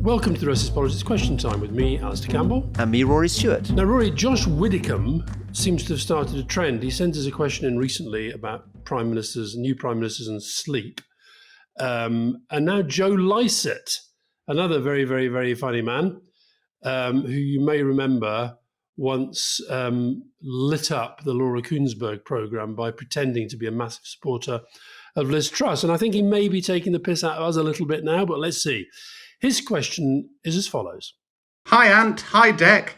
Welcome to the Rest is Politics Question Time with me, Alastair Campbell. And me, Rory Stewart. Now, Rory, Josh Widdicombe seems to have started a trend. He sent us a question in recently about new prime ministers and sleep. And now Joe Lycett, another very, very, very funny man, who you may remember once lit up the Laura Kuenssberg programme by pretending to be a massive supporter of Liz Truss. And I think he may be taking the piss out of us a little bit now, but let's see. His question is as follows. Hi, Ant. Hi, Dec.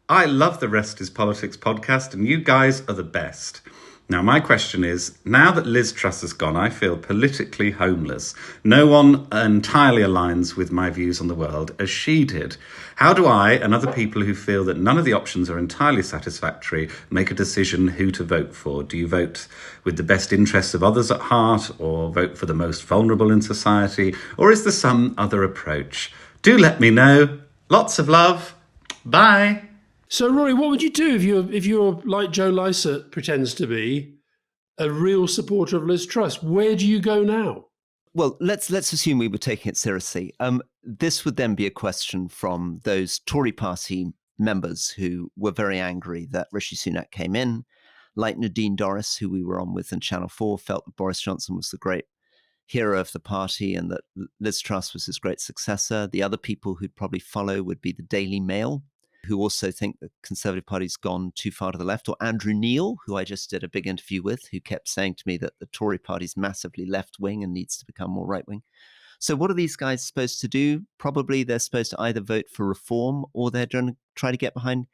I love the Rest is Politics podcast, and you guys are the best. Now, my question is, now that Liz Truss has gone, I feel politically homeless. No one entirely aligns with my views on the world as she did. How do I, and other people who feel that none of the options are entirely satisfactory, make a decision who to vote for? Do you vote with the best interests of others at heart, or vote for the most vulnerable in society? Or is there some other approach? Do let me know. Lots of love. Bye. So, Rory, what would you do if you're like Joe Lycett pretends to be, a real supporter of Liz Truss? Where do you go now? Well, let's assume we were taking it seriously. This would then be a question from those Tory party members who were very angry that Rishi Sunak came in, like Nadine Dorris, who we were on with in Channel 4, felt that Boris Johnson was the great hero of the party and that Liz Truss was his great successor. The other people who'd probably follow would be the Daily Mail, who also think the Conservative Party's gone too far to the left, or Andrew Neil, who I just did a big interview with, who kept saying to me that the Tory Party's massively left-wing and needs to become more right-wing. So what are these guys supposed to do? Probably they're supposed to either vote for reform, or they're going to try to get behind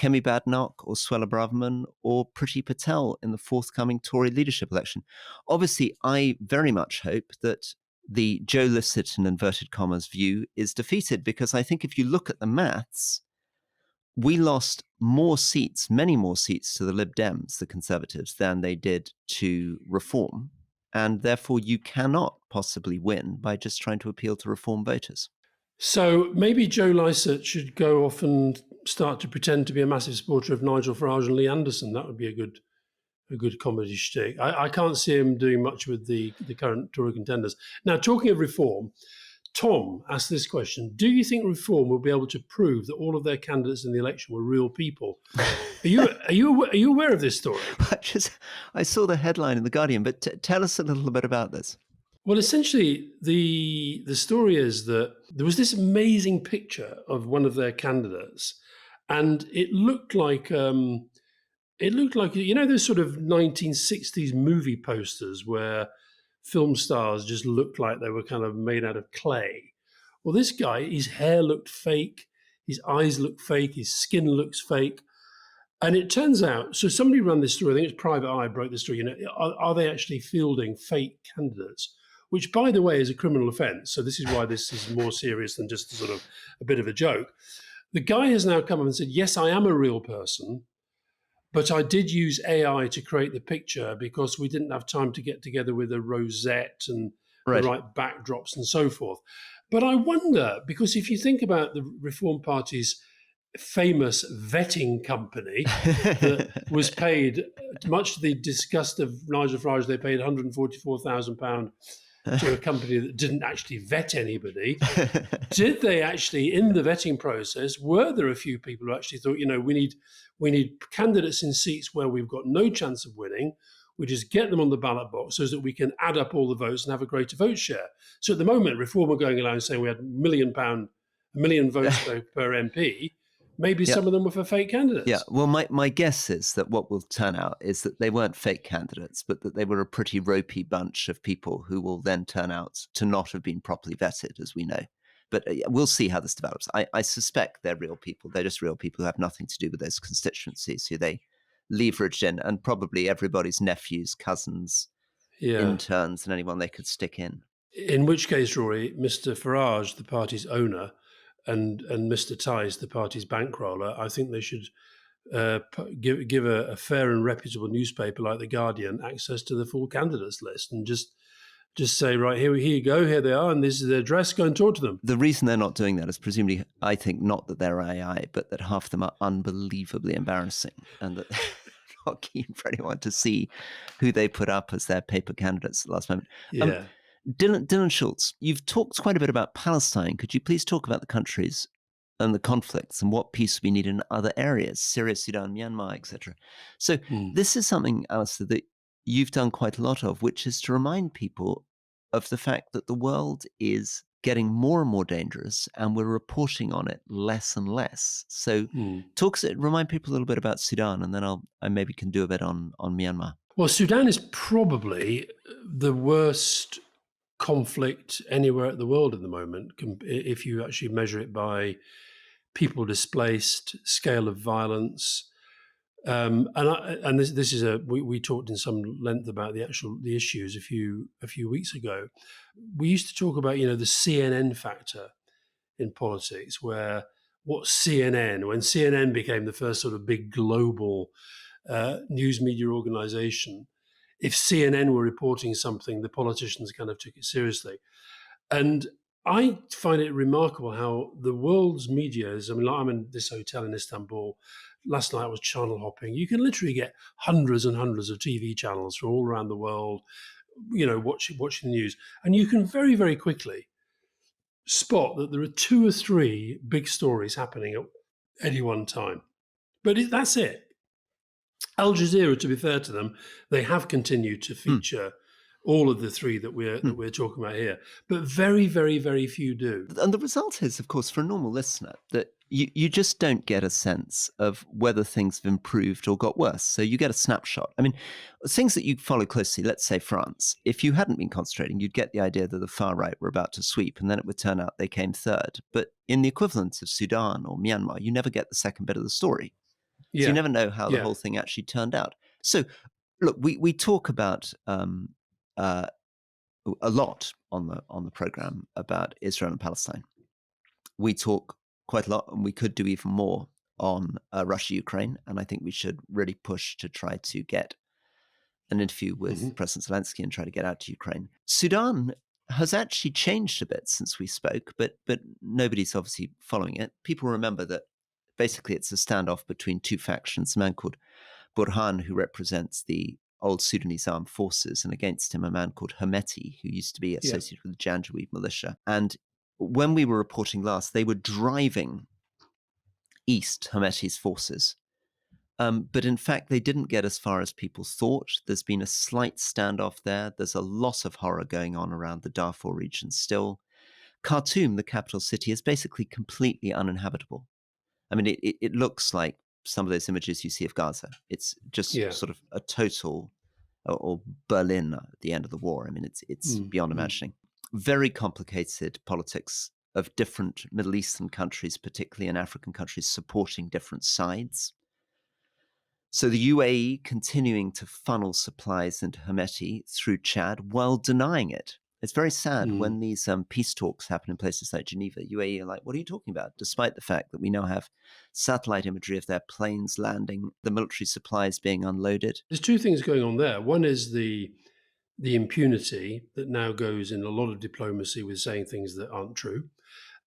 Kemi Badenoch or Suella Braverman or Priti Patel in the forthcoming Tory leadership election. Obviously, I very much hope that the Joe Lycett, in inverted commas, view is defeated, because I think if you look at the maths, we lost more seats, many more seats to the Lib Dems, the Conservatives, than they did to Reform. And therefore, you cannot possibly win by just trying to appeal to Reform voters. So maybe Joe Lycett should go off and start to pretend to be a massive supporter of Nigel Farage and Lee Anderson. That would be a good comedy shtick. I can't see him doing much with the current Tory contenders. Now, talking of Reform, Tom asked this question: do you think Reform will be able to prove that all of their candidates in the election were real people? Are you aware of this story? I saw the headline in The Guardian, but tell us a little bit about this. Well, essentially, the story is that there was this amazing picture of one of their candidates, and it looked like those sort of 1960s movie posters where film stars just looked like they were kind of made out of clay. Well, this guy, his hair looked fake, his eyes looked fake, his skin looks fake. And it turns out, so somebody ran this story, I think it's Private Eye broke the story, are they actually fielding fake candidates? Which, by the way, is a criminal offence. So this is why this is more serious than just sort of a bit of a joke. The guy has now come up and said, yes, I am a real person, but I did use AI to create the picture because we didn't have time to get together with a rosette and the right backdrops and so forth. But I wonder, because if you think about the Reform Party's famous vetting company that was paid, much to the disgust of Nigel Farage, they paid £144,000 to a company that didn't actually vet anybody. Did they actually, in the vetting process, were there a few people who actually thought, we need candidates in seats where we've got no chance of winning. We just get them on the ballot box so that we can add up all the votes and have a greater vote share. So at the moment, Reform are going around saying we had £1 million votes per MP. Maybe some of them were for fake candidates. Yeah, well, my guess is that what will turn out is that they weren't fake candidates, but that they were a pretty ropey bunch of people who will then turn out to not have been properly vetted, as we know. But we'll see how this develops. I suspect they're real people. They're just real people who have nothing to do with those constituencies who they leveraged in, and probably everybody's nephews, cousins, interns, and anyone they could stick in. In which case, Rory, Mr. Farage, the party's owner, and Mr. Tice, the party's bankroller, I think they should give a fair and reputable newspaper like The Guardian access to the full candidates list and just say, right, here you go, here they are, and this is their address, go and talk to them. The reason they're not doing that is presumably, I think, not that they're AI, but that half of them are unbelievably embarrassing and that they're not keen for anyone to see who they put up as their paper candidates at the last moment. Yeah. Dylan Schultz, you've talked quite a bit about Palestine. Could you please talk about the countries and the conflicts and what peace we need in other areas, Syria, Sudan, Myanmar, etc.? So this is something, Alastair, that you've done quite a lot of, which is to remind people of the fact that the world is getting more and more dangerous and we're reporting on it less and less. So remind people a little bit about Sudan, and then I maybe can do a bit on Myanmar. Well, Sudan is probably the worst conflict anywhere in the world at the moment, if you actually measure it by people displaced, scale of violence. And this is we talked in some length about the issues a few weeks ago. We used to talk about the CNN factor in politics, where when CNN became the first sort of big global news media organization, if CNN were reporting something, the politicians kind of took it seriously. And I find it remarkable how the world's media is. I mean, like I'm in this hotel in Istanbul. Last night I was channel hopping. You can literally get hundreds and hundreds of TV channels from all around the world, watching the news. And you can very, very quickly spot that there are 2 or 3 big stories happening at any one time. But that's it. Al Jazeera, to be fair to them, they have continued to feature all of the 3 that we're talking about here, but very, very, very few do. And the result is, of course, for a normal listener, that you just don't get a sense of whether things have improved or got worse. So you get a snapshot. I mean, things that you follow closely, let's say France, if you hadn't been concentrating, you'd get the idea that the far right were about to sweep, and then it would turn out they came third. But in the equivalent of Sudan or Myanmar, you never get the second bit of the story. So you never know how the whole thing actually turned out. So, look, we talk about a lot on the program about Israel and Palestine. We talk quite a lot, and we could do even more on Russia-Ukraine. And I think we should really push to try to get an interview with President Zelensky and try to get out to Ukraine. Sudan has actually changed a bit since we spoke, but nobody's obviously following it. People remember that basically it's a standoff between 2 factions, a man called Burhan, who represents the old Sudanese armed forces, and against him a man called Hemeti, who used to be associated with the Janjaweed militia. And when we were reporting last, they were driving east Hemeti's forces. But in fact, they didn't get as far as people thought. There's been a slight standoff there. There's a lot of horror going on around the Darfur region still. Khartoum, the capital city, is basically completely uninhabitable. I mean, it looks like some of those images you see of Gaza. It's just sort of a total, or Berlin at the end of the war. I mean, it's beyond imagining. Very complicated politics of different Middle Eastern countries, particularly in African countries, supporting different sides. So the UAE continuing to funnel supplies into Hemeti through Chad while denying it. It's very sad when these peace talks happen in places like Geneva. UAE are like, what are you talking about? Despite the fact that we now have satellite imagery of their planes landing, the military supplies being unloaded. There's 2 things going on there. One is the impunity that now goes in a lot of diplomacy with saying things that aren't true.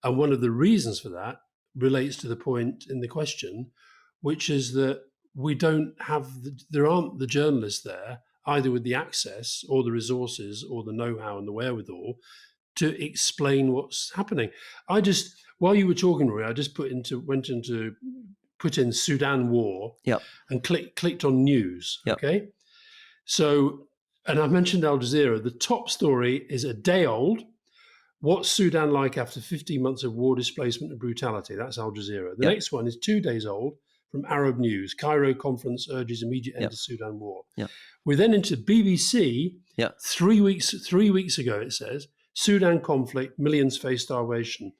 And one of the reasons for that relates to the point in the question, which is that there aren't the journalists there, either with the access or the resources or the know-how and the wherewithal to explain what's happening. While you were talking, Rory, I just put in Sudan war and clicked on news. Okay. So, and I mentioned Al Jazeera, the top story is a day old. What's Sudan like after 15 months of war, displacement and brutality? That's Al Jazeera. The next one is 2 days old from Arab News. Cairo conference urges immediate end to Sudan war. We're then into BBC. 3 weeks ago, it says, Sudan conflict, millions face starvation.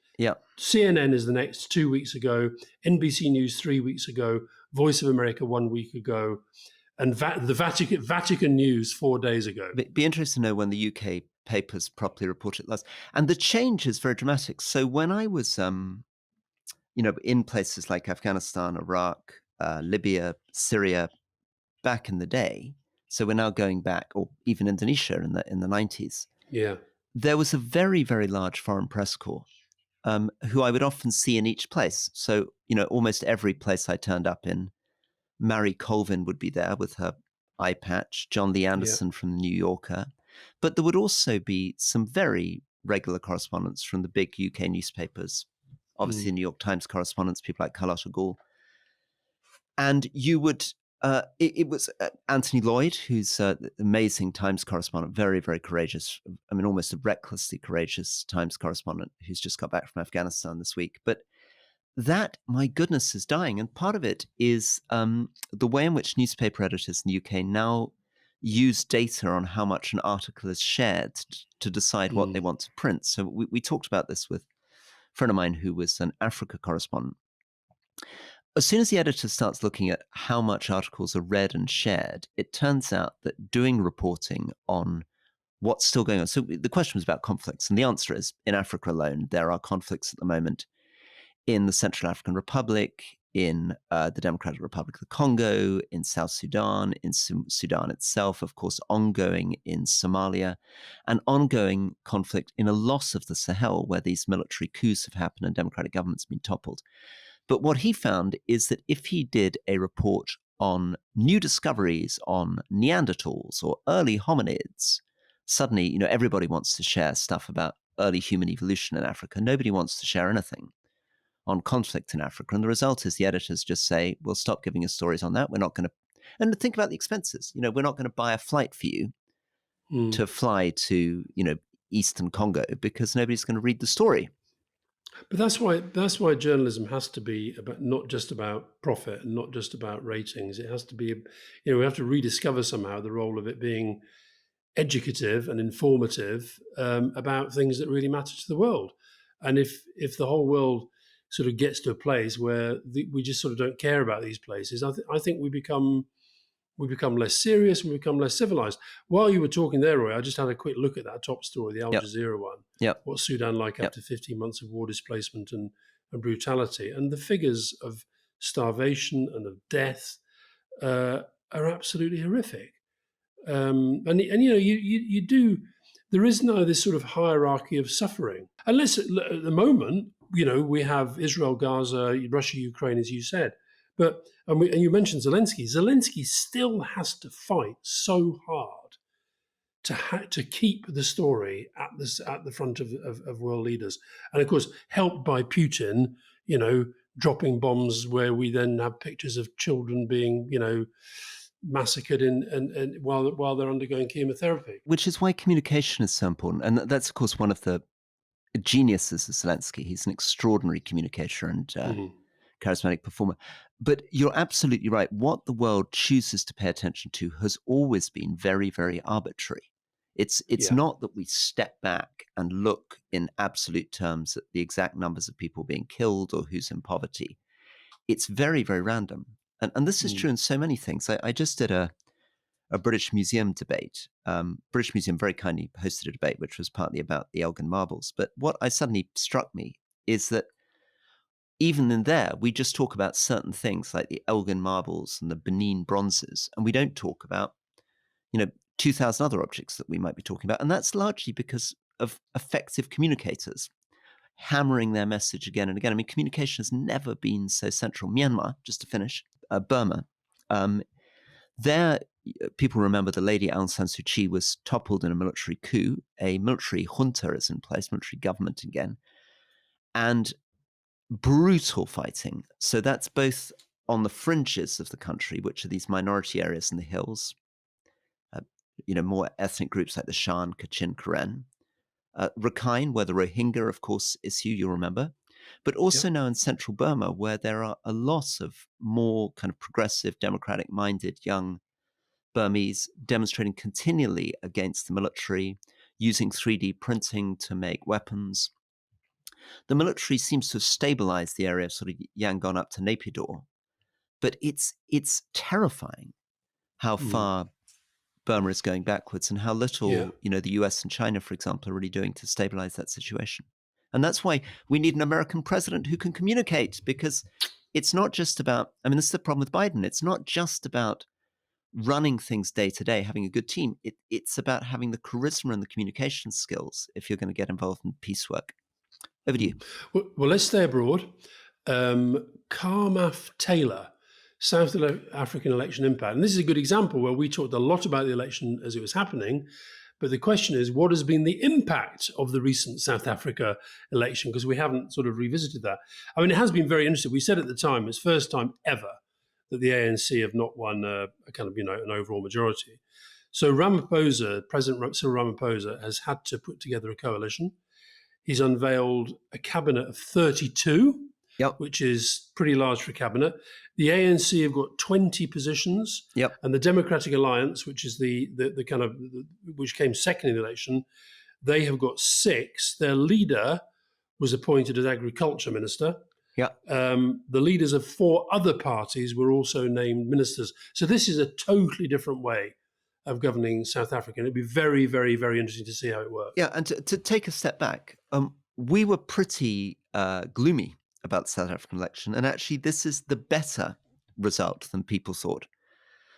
CNN is the next 2 weeks ago. NBC News 3 weeks ago. Voice of America 1 week ago. And the Vatican News 4 days ago. Be interested to know when the UK papers properly report it last. And the change is very dramatic. So when I was, in places like Afghanistan, Iraq, Libya, Syria, back in the day, so we're now going back, or even Indonesia in the 90s. There was a very, very large foreign press corps who I would often see in each place. So, almost every place I turned up in, Mary Colvin would be there with her eye patch, John Lee Anderson from The New Yorker. But there would also be some very regular correspondence from the big UK newspapers, obviously the New York Times correspondents, people like Carlotta Gall. And you would, it was Anthony Lloyd, who's an amazing Times correspondent, very, very courageous. I mean, almost a recklessly courageous Times correspondent who's just got back from Afghanistan this week. But that, my goodness, is dying. And part of it is the way in which newspaper editors in the UK now use data on how much an article is shared to decide what they want to print. So we talked about this with a friend of mine who was an Africa correspondent. As soon as the editor starts looking at how much articles are read and shared, it turns out that doing reporting on what's still going on. So the question was about conflicts, and the answer is, in Africa alone, there are conflicts at the moment in the Central African Republic, in the Democratic Republic of the Congo, in South Sudan, in Sudan itself, of course, ongoing in Somalia, and ongoing conflict in a loss of the Sahel, where these military coups have happened and democratic governments have been toppled. But what he found is that if he did a report on new discoveries on Neanderthals or early hominids, suddenly, everybody wants to share stuff about early human evolution in Africa. Nobody wants to share anything on conflict in Africa. And the result is the editors just say, we'll stop giving us stories on that. We're not going to, and think about the expenses. We're not going to buy a flight for you to fly to, Eastern Congo because nobody's going to read the story. But that's why journalism has to be about, not just about profit and not just about ratings. It has to be, we have to rediscover somehow the role of it being educative and informative about things that really matter to the world. And if the whole world sort of gets to a place where we just sort of don't care about these places, I think we become less serious and we become less civilized. While you were talking there, Roy, I just had a quick look at that top story, the Al Jazeera one. What's Sudan like after 15 months of war displacement and brutality? And the figures of starvation and of death are absolutely horrific. You do. There is now this sort of hierarchy of suffering. Unless at the moment, we have Israel, Gaza, Russia, Ukraine, as you said. But and you mentioned Zelensky. Zelensky still has to fight so hard to keep the story at the front of world leaders, and of course helped by Putin, dropping bombs where we then have pictures of children being, massacred and while they're undergoing chemotherapy. Which is why communication is so important, and that's of course one of the geniuses of Zelensky. He's an extraordinary communicator and charismatic performer. But you're absolutely right. What the world chooses to pay attention to has always been very, very arbitrary. It's not that we step back and look in absolute terms at the exact numbers of people being killed or who's in poverty. It's very, very random. And this is true in so many things. I just did a British Museum debate. British Museum very kindly hosted a debate, which was partly about the Elgin marbles. But what suddenly struck me is that even in there, we just talk about certain things like the Elgin marbles and the Benin bronzes, and we don't talk about, 2,000 other objects that we might be talking about. And that's largely because of effective communicators hammering their message again and again. I mean, communication has never been so central. Myanmar, just to finish, Burma, there, people remember the lady Aung San Suu Kyi was toppled in a military coup. A military junta is in place, military government again, and brutal fighting. So that's both on the fringes of the country, which are these minority areas in the hills, more ethnic groups like the Shan, Kachin, Karen, Rakhine, where the Rohingya, of course, issue, you'll remember, but also now in central Burma, where there are a lot of more kind of progressive, democratic-minded young Burmese demonstrating continually against the military, using 3D printing to make weapons. The military seems to have stabilized the area of sort of Yangon up to Naypyidaw, but it's terrifying how far Burma is going backwards and how little, the US and China, for example, are really doing to stabilize that situation. And that's why we need an American president who can communicate, because it's not just about, this is the problem with Biden. It's not just about running things day to day, having a good team. It's about having the charisma and the communication skills if you're going to get involved in peace work. Over to you. Well, let's stay abroad. Carmaf Taylor, South African election impact. And this is a good example where we talked a lot about the election as it was happening, But the question is, what has been the impact of the recent South Africa election? Because we haven't sort of revisited that. I mean, it has been very interesting. We said at the time, it's first time ever that the ANC have not won a kind of, an overall majority. So President Cyril Ramaphosa has had to put together a coalition. He's unveiled a cabinet of 32, Yep. which is pretty large for a cabinet. The ANC have got 20 positions, Yep. and the Democratic Alliance, which is which came second in the election, they have got 6. Their leader was appointed as Agriculture Minister. Yeah. The leaders of 4 other parties were also named ministers. So this is a totally different way of governing South Africa. And it'd be very, very, very interesting to see how it works. Yeah, and to take a step back, we were pretty gloomy about the South African election, and actually this is the better result than people thought.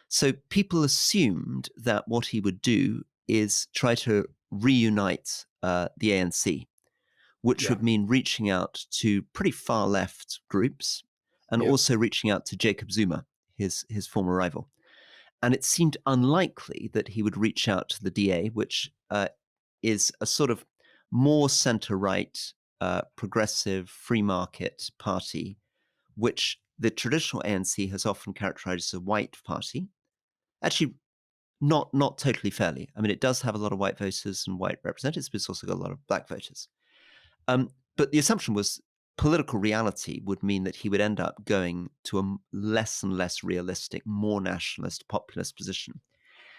So people assumed that what he would do is try to reunite the ANC, which would mean reaching out to pretty far left groups and also reaching out to Jacob Zuma, his former rival. And it seemed unlikely that he would reach out to the DA, which is a sort of more centre-right, progressive, free market party, which the traditional ANC has often characterised as a white party. Actually, not totally fairly. I mean, it does have a lot of white voters and white representatives, but it's also got a lot of black voters. But the assumption was political reality would mean that he would end up going to a less and less realistic, more nationalist, populist position.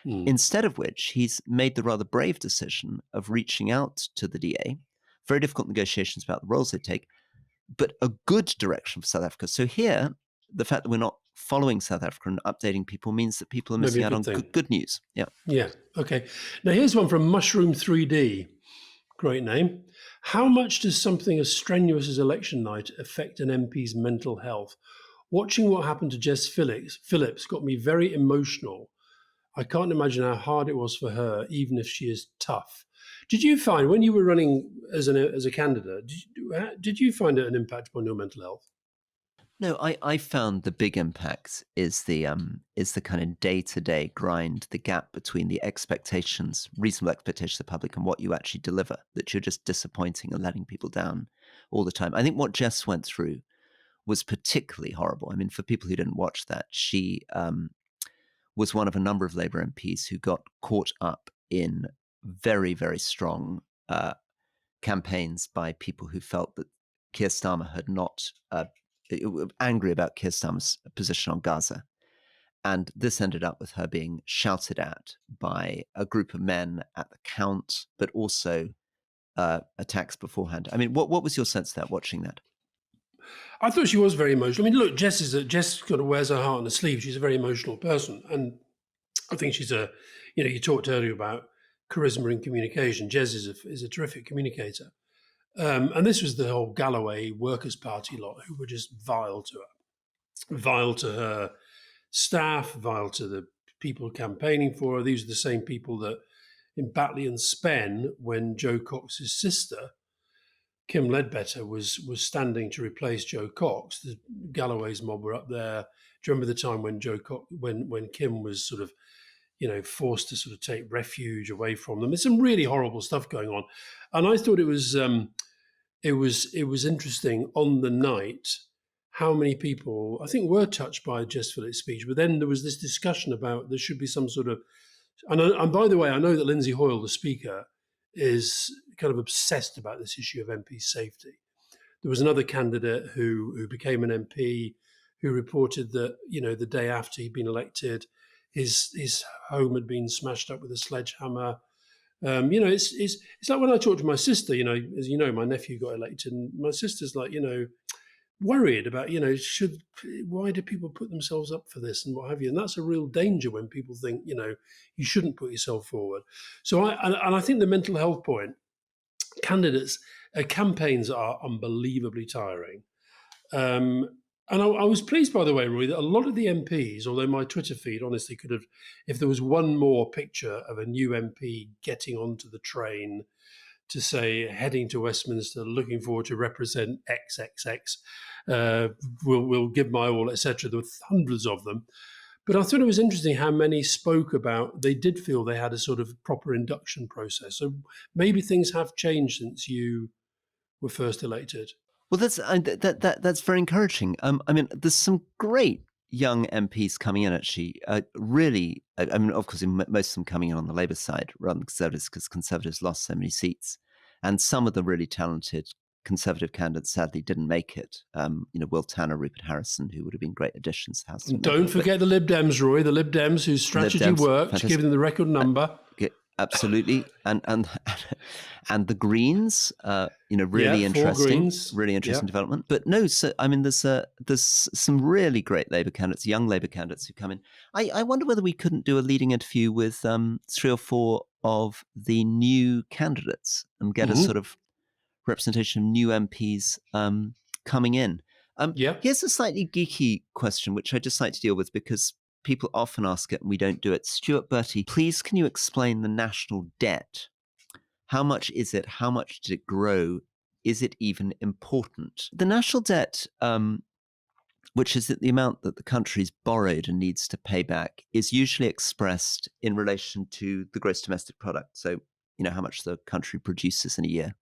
Instead of which, he's made the rather brave decision of reaching out to the DA. Very difficult negotiations about the roles they take, but a good direction for South Africa. So here, the fact that we're not following South Africa and updating people means that people are missing out on good news. Yeah. Yeah. Okay. Now here's one from Mushroom 3D. Great name. How much does something as strenuous as election night affect an MP's mental health? Watching what happened to Jess Phillips got me very emotional. I can't imagine how hard it was for her, even if she is tough. Did you find, when you were running as a candidate, did you find it an impact upon your mental health? No, I found the big impact is the kind of day-to-day grind, the gap between the expectations, reasonable expectations of the public, and what you actually deliver, that you're just disappointing and letting people down all the time. I think what Jess went through was particularly horrible. I mean, for people who didn't watch that, she was one of a number of Labour MPs who got caught up in very, very strong campaigns by people who felt that Keir Starmer had not angry about Keir Starmer's position on Gaza. And this ended up with her being shouted at by a group of men at the count, but also attacks beforehand. I mean, what was your sense of that, watching that? I thought she was very emotional. I mean, look, Jess kind of wears her heart on her sleeve. She's a very emotional person. And I think she's you talked earlier about charisma in communication. Jess is a terrific communicator. And this was the whole Galloway Workers' Party lot who were just vile to her staff, vile to the people campaigning for her. These are the same people that in Batley and Spen, when Joe Cox's sister, Kim Ledbetter, was standing to replace Joe Cox, the Galloway's mob were up there. Do you remember the time when when Kim was sort of, forced to sort of take refuge away from them? There's some really horrible stuff going on, and I thought it was interesting on the night how many people I think were touched by Jess Phillips' speech. But then there was this discussion about there should be some sort of, and by the way, I know that Lindsay Hoyle, the speaker, is kind of obsessed about this issue of MP safety. There was another candidate who became an MP who reported that, the day after he'd been elected, his home had been smashed up with a sledgehammer. It's like when I talk to my sister, as you know, my nephew got elected, and my sister's like, worried about, why do people put themselves up for this and what have you? And that's a real danger when people think, you shouldn't put yourself forward. So I think the mental health point, campaigns are unbelievably tiring. And I was pleased, by the way, Rory, that a lot of the MPs, although my Twitter feed honestly could have, if there was one more picture of a new MP getting onto the train to say, heading to Westminster, looking forward to represent XXX, will give my all, etc. There were hundreds of them. But I thought it was interesting how many spoke about they did feel they had a sort of proper induction process. So maybe things have changed since you were first elected. Well, that's very encouraging. I mean, there's some great young MPs coming in. Actually, really. I mean, of course, most of them coming in on the Labour side rather than Conservatives, because Conservatives lost so many seats, and some of the really talented Conservative candidates sadly didn't make it. Will Tanner, Rupert Harrison, who would have been great additions to House. And don't forget the Lib Dems, Roy. The Lib Dems whose strategy worked, fantastic. Giving them the record number. Absolutely, and the Greens, really interesting, development. But no, so I mean, there's some really great Labour candidates, young Labour candidates who come in. I wonder whether we couldn't do a leading interview with 3 or 4 of the new candidates and get a sort of representation of new MPs coming in. Here's a slightly geeky question, which I just like to deal with because people often ask it and we don't do it. Stuart Bertie, please can you explain the national debt? How much is it? How much did it grow? Is it even important? The national debt, which is the amount that the country's borrowed and needs to pay back, is usually expressed in relation to the gross domestic product. So, how much the country produces in a year.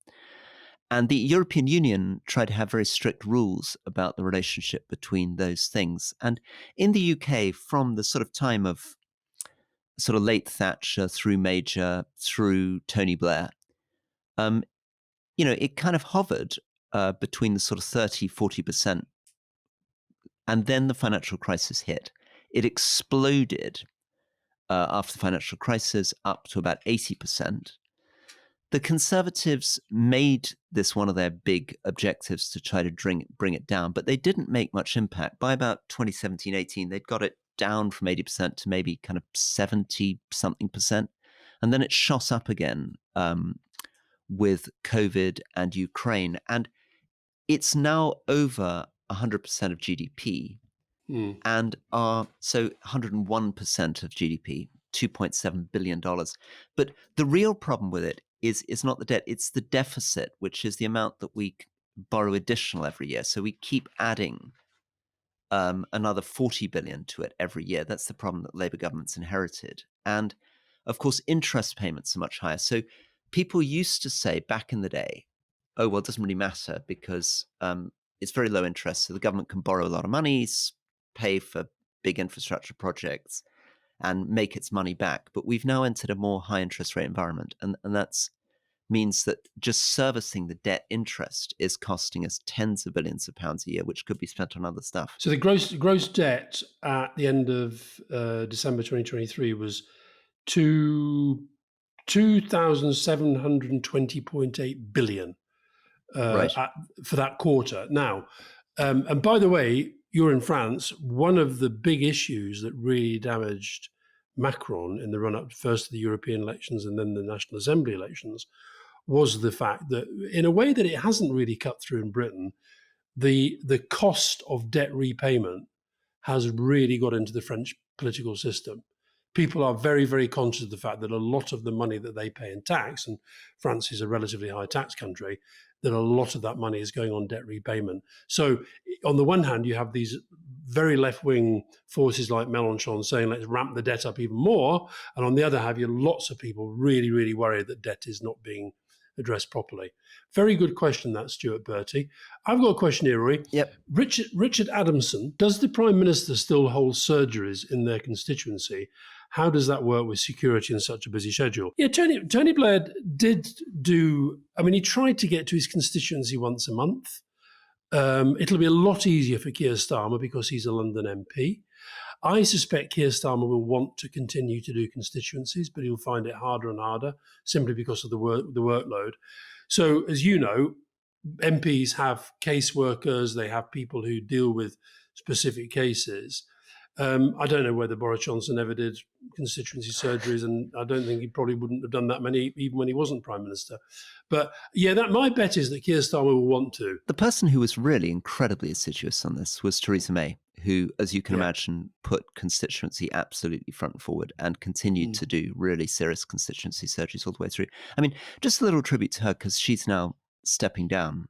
And the European Union tried to have very strict rules about the relationship between those things. And in the UK, from the sort of time of sort of late Thatcher through Major, through Tony Blair, it kind of hovered between the sort of 30, 40%. And then the financial crisis hit. It exploded after the financial crisis up to about 80%. The Conservatives made this one of their big objectives to try to bring it down, but they didn't make much impact. By about 2017-18, they'd got it down from 80% to maybe kind of 70-something%. And then it shot up again with COVID and Ukraine. And it's now over 100% of GDP and so 101% of GDP, $2.7 billion. But the real problem with it is not the debt, it's the deficit, which is the amount that we borrow additional every year. So we keep adding another 40 billion to it every year. That's the problem that Labour governments inherited. And of course, interest payments are much higher. So people used to say back in the day, oh, well, it doesn't really matter because it's very low interest. So the government can borrow a lot of money, pay for big infrastructure projects, and make its money back. But we've now entered a more high interest rate environment. And that means that just servicing the debt interest is costing us tens of billions of pounds a year, which could be spent on other stuff. So the gross debt at the end of December 2023 was 2,720.8 billion for that quarter. Now, and by the way, you're in France. One of the big issues that really damaged Macron in the run-up first to the European elections and then the National Assembly elections was the fact that, in a way that it hasn't really cut through in Britain, the cost of debt repayment has really got into the French political system. People are very, very conscious of the fact that a lot of the money that they pay in tax, and France is a relatively high tax country, that a lot of that money is going on debt repayment. So on the one hand, you have these very left-wing forces like Mélenchon saying, let's ramp the debt up even more. And on the other hand, you have lots of people really, really worried that debt is not being addressed properly. Very good question, that, Stuart Bertie. I've got a question here, Rory. Yep. Richard Adamson, does the Prime Minister still hold surgeries in their constituency? How does that work with security in such a busy schedule? Yeah, Tony Blair did do, he tried to get to his constituency once a month. It'll be a lot easier for Keir Starmer because he's a London MP. I suspect Keir Starmer will want to continue to do constituencies, but he'll find it harder and harder simply because of the workload. So, as you know, MPs have caseworkers, they have people who deal with specific cases. I don't know whether Boris Johnson ever did constituency surgeries, and I don't think he probably wouldn't have done that many even when he wasn't Prime Minister. But yeah, my bet is that Keir Starmer will want to. The person who was really incredibly assiduous on this was Theresa May, who, as you can imagine, put constituency absolutely front and forward and continued to do really serious constituency surgeries all the way through. Just a little tribute to her because she's now stepping down.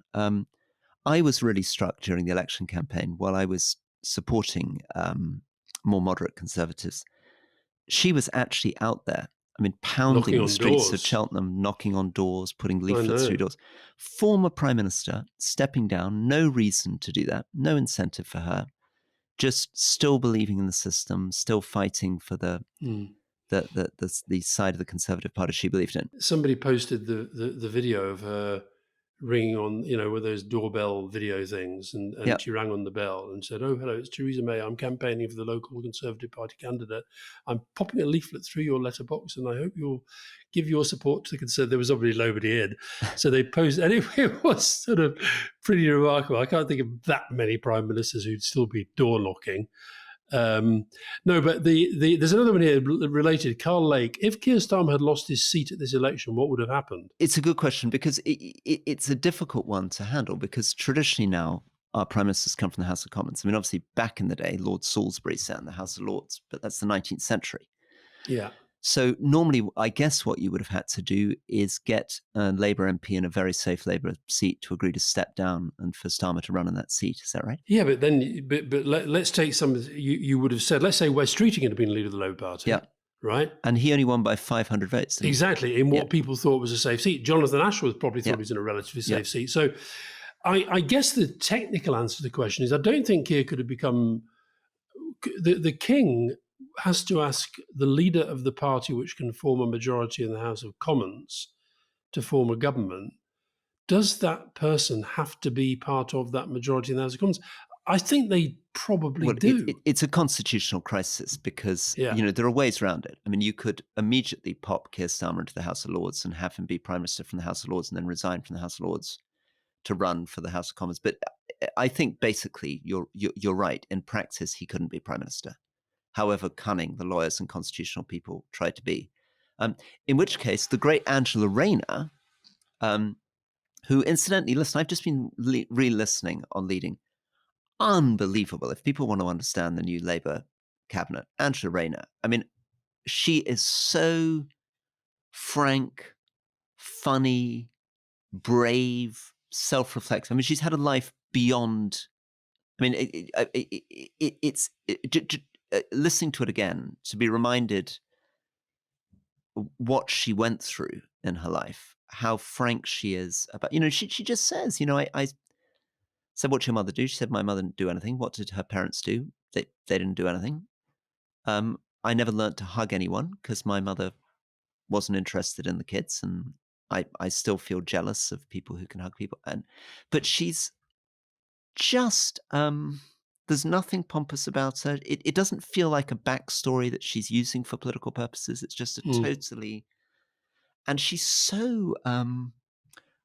I was really struck during the election campaign while I was supporting more moderate Conservatives. She was actually out there. I mean, Knocking pounding on the streets of doors. Cheltenham, knocking on doors, putting I leaflets know. through doors. Former Prime Minister stepping down, no reason to do that, no incentive for her. Just still believing in the system, still fighting for the side of the Conservative Party she believed in. Somebody posted the video of her ringing on, with those doorbell video things, and Yep. she rang on the bell and said, "Oh, hello, it's Theresa May. I'm campaigning for the local Conservative Party candidate. I'm popping a leaflet through your letterbox, and I hope you'll give your support to the Conservative." There was obviously nobody in, so they posted. Anyway, it was sort of pretty remarkable. I can't think of that many prime ministers who'd still be door knocking. No, but there's another one here related. Carl Lake. If Keir Starmer had lost his seat at this election, what would have happened? It's a good question because it's a difficult one to handle, because traditionally now our prime ministers come from the House of Commons. I mean, obviously back in the day, Lord Salisbury sat in the House of Lords, but that's the 19th century. Yeah. So normally, I guess what you would have had to do is get a Labour MP in a very safe Labour seat to agree to step down and for Starmer to run in that seat. Is that right? Yeah, but then, let's take some. You would have said, let's say Wes Streeting had been leader of the Labour Party. Yeah. Right. And he only won by 500 votes. Exactly, in what people thought was a safe seat. Jonathan Ashworth probably thought he was in a relatively safe seat. So, I guess the technical answer to the question is, I don't think Keir could have become the king. Has to ask the leader of the party which can form a majority in the House of Commons to form a government. Does that person have to be part of that majority in the House of Commons? I think they probably do. It's a constitutional crisis because there are ways around it. I mean, you could immediately pop Keir Starmer into the House of Lords and have him be Prime Minister from the House of Lords and then resign from the House of Lords to run for the House of Commons. But I think basically you're right. In practice, he couldn't be Prime Minister, however cunning the lawyers and constitutional people tried to be. In which case, the great Angela Rayner, who incidentally, listen, I've just been re-listening on Leading. Unbelievable. If people want to understand the new Labour cabinet, Angela Rayner, I mean, she is so frank, funny, brave, self-reflective. I mean, she's had a life beyond. I mean, it's listening to it again to be reminded what she went through in her life, how frank she is about. She just says, I said, "What's your mother do?" She said, "My mother didn't do anything." What did her parents do? They didn't do anything. I never learned to hug anyone because my mother wasn't interested in the kids, and I still feel jealous of people who can hug people. But she's just there's nothing pompous about her. It doesn't feel like a backstory that she's using for political purposes. It's just a totally, and she's so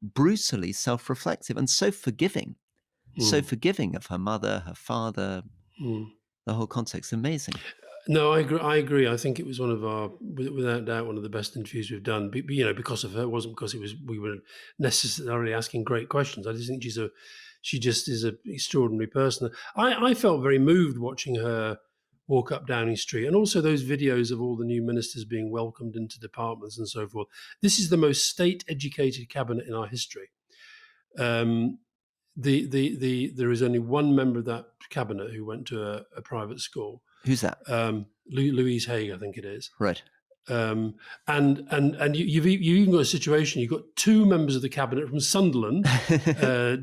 brutally self-reflective and so forgiving. So forgiving of her mother, her father, the whole context. Amazing. No, I agree. I think it was one of our, without doubt, one of the best interviews we've done. But, because of her, it wasn't because we were necessarily asking great questions. I just think she just is an extraordinary person. I felt very moved watching her walk up Downing Street, and also those videos of all the new ministers being welcomed into departments and so forth. This is the most state-educated cabinet in our history. There is only one member of that cabinet who went to a private school. Who's that? Louise Haigh, I think it is. Right. And you've even got a situation. You've got two members of the cabinet from Sunderland,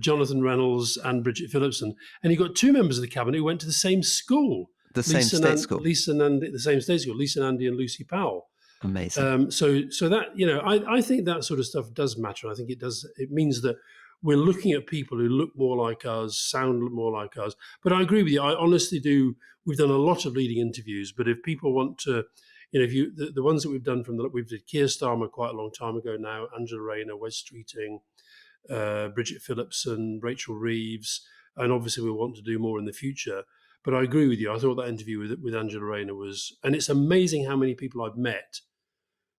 Jonathan Reynolds and Bridget Phillips, and you've got two members of the cabinet who went to the same school, the same state school, Lisa and Andy and Lucy Powell. Amazing. So that I think that sort of stuff does matter. I think it does. It means that we're looking at people who look more like us, sound more like us. But I agree with you. I honestly do. We've done a lot of leading interviews, but if people want to, the ones that we've done we've did Keir Starmer quite a long time ago now, Angela Rayner, Wes Streeting, Bridget Phillips and Rachel Reeves, and obviously we want to do more in the future. But I agree with you. I thought that interview with Angela Rayner was, and it's amazing how many people I've met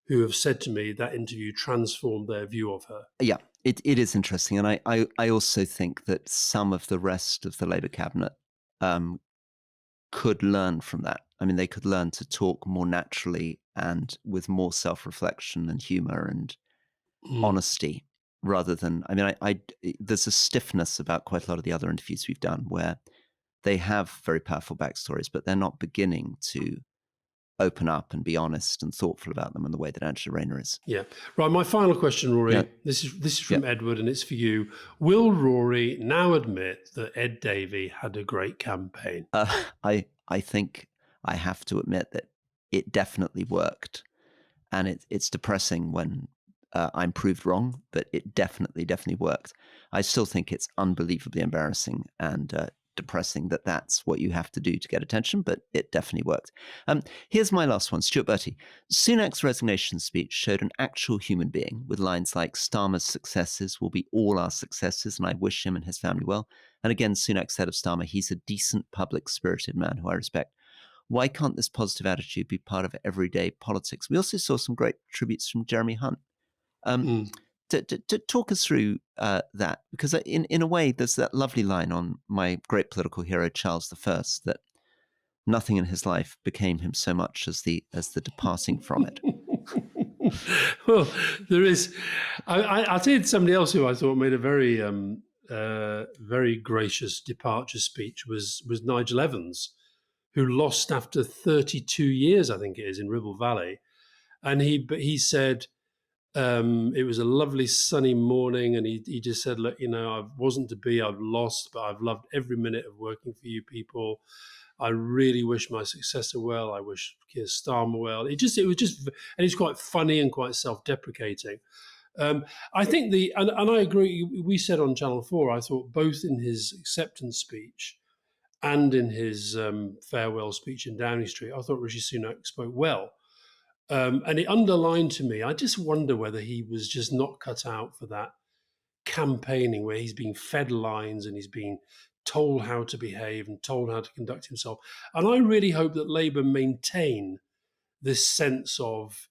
who have said to me that interview transformed their view of her. Yeah, it is interesting. And I also think that some of the rest of the Labour cabinet could learn from that. I mean, they could learn to talk more naturally and with more self-reflection and humour and honesty rather than, I mean, there's a stiffness about quite a lot of the other interviews we've done where they have very powerful backstories, but they're not beginning to open up and be honest and thoughtful about them in the way that Angela Rayner is. Yeah. Right. My final question, Rory, Yeah. this is from Edward, and it's for you. Will Rory now admit that Ed Davey had a great campaign? I think I have to admit that it definitely worked. And it's depressing when I'm proved wrong, but it definitely worked. I still think it's unbelievably embarrassing and depressing that that's what you have to do to get attention, but it definitely worked. Here's my last one, Stuart Bertie. Sunak's resignation speech showed an actual human being with lines like Starmer's successes will be all our successes, and I wish him and his family well. And again, Sunak said of Starmer, he's a decent, public-spirited man who I respect. Why can't this positive attitude be part of everyday politics? We also saw some great tributes from Jeremy Hunt. To talk us through that, because in a way, there's that lovely line on my great political hero, Charles I, that nothing in his life became him so much as the departing from it. Well, there is. I did somebody else who I thought made a very very gracious departure speech was Nigel Evans, who lost after 32 years, I think it is, in Ribble Valley. And he said it was a lovely sunny morning, and he just said, look, I wasn't to be, I've lost, but I've loved every minute of working for you people. I really wish my successor well. I wish Keir Starmer well. It was just, and it's quite funny and quite self-deprecating. I think and I agree, we said on Channel 4, I thought both in his acceptance speech and in his farewell speech in Downing Street, I thought Rishi Sunak spoke well. And it underlined to me, I just wonder whether he was just not cut out for that campaigning where he's being fed lines and he's being told how to behave and told how to conduct himself. And I really hope that Labour maintain this sense of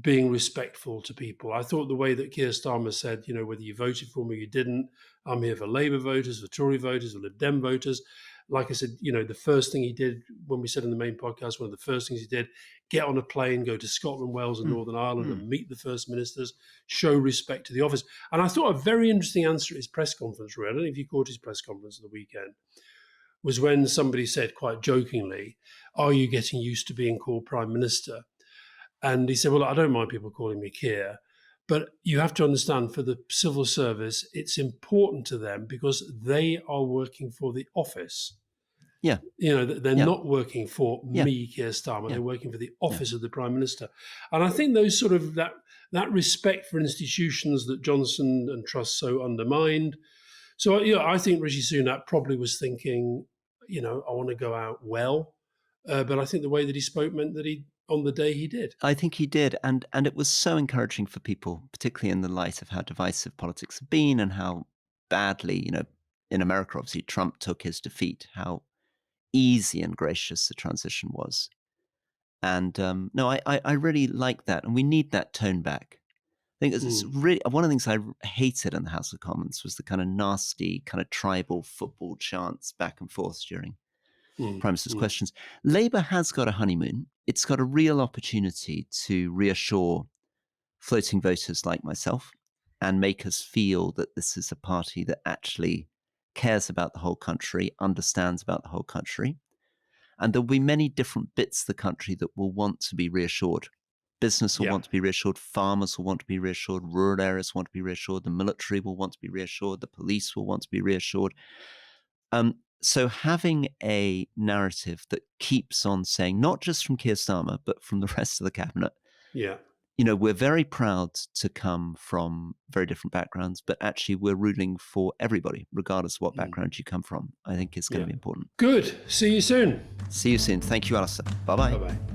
being respectful to people. I thought the way that Keir Starmer said, whether you voted for me or you didn't, I'm here for Labour voters, for Tory voters, for Lib Dem voters. Like I said, the first thing he did when we said in the main podcast, one of the first things he did, get on a plane, go to Scotland, Wales and Northern Ireland and meet the First Ministers, show respect to the office. And I thought a very interesting answer at his press conference, Ray, I don't know if you caught his press conference at the weekend, was when somebody said quite jokingly, are you getting used to being called Prime Minister? And he said, well, I don't mind people calling me Keir, but you have to understand for the civil service, it's important to them because they are working for the office. Yeah. They're not working for me, Keir Starmer. They're working for the office of the Prime Minister. And I think those sort of that respect for institutions that Johnson and Truss so undermined. So, I think Rishi Sunak probably was thinking, I want to go out well. But I think the way that he spoke meant that on the day he did. I think he did. And it was so encouraging for people, particularly in the light of how divisive politics have been and how badly, in America, obviously, Trump took his defeat, how easy and gracious the transition was. And I really like that. And we need that tone back. I think it's really one of the things I hated in the House of Commons was the kind of nasty, kind of tribal football chants back and forth during Prime Minister's questions. Labour has got a honeymoon. It's got a real opportunity to reassure floating voters like myself and make us feel that this is a party that actually cares about the whole country, understands about the whole country. And there'll be many different bits of the country that will want to be reassured. Business will want to be reassured. Farmers will want to be reassured. Rural areas want to be reassured. The military will want to be reassured. The police will want to be reassured. So having a narrative that keeps on saying, not just from Keir Starmer, but from the rest of the cabinet, we're very proud to come from very different backgrounds, but actually we're rooting for everybody, regardless of what background you come from. I think it's going to be important. Good. See you soon. See you soon. Thank you, Alastair. Bye-bye. Bye-bye.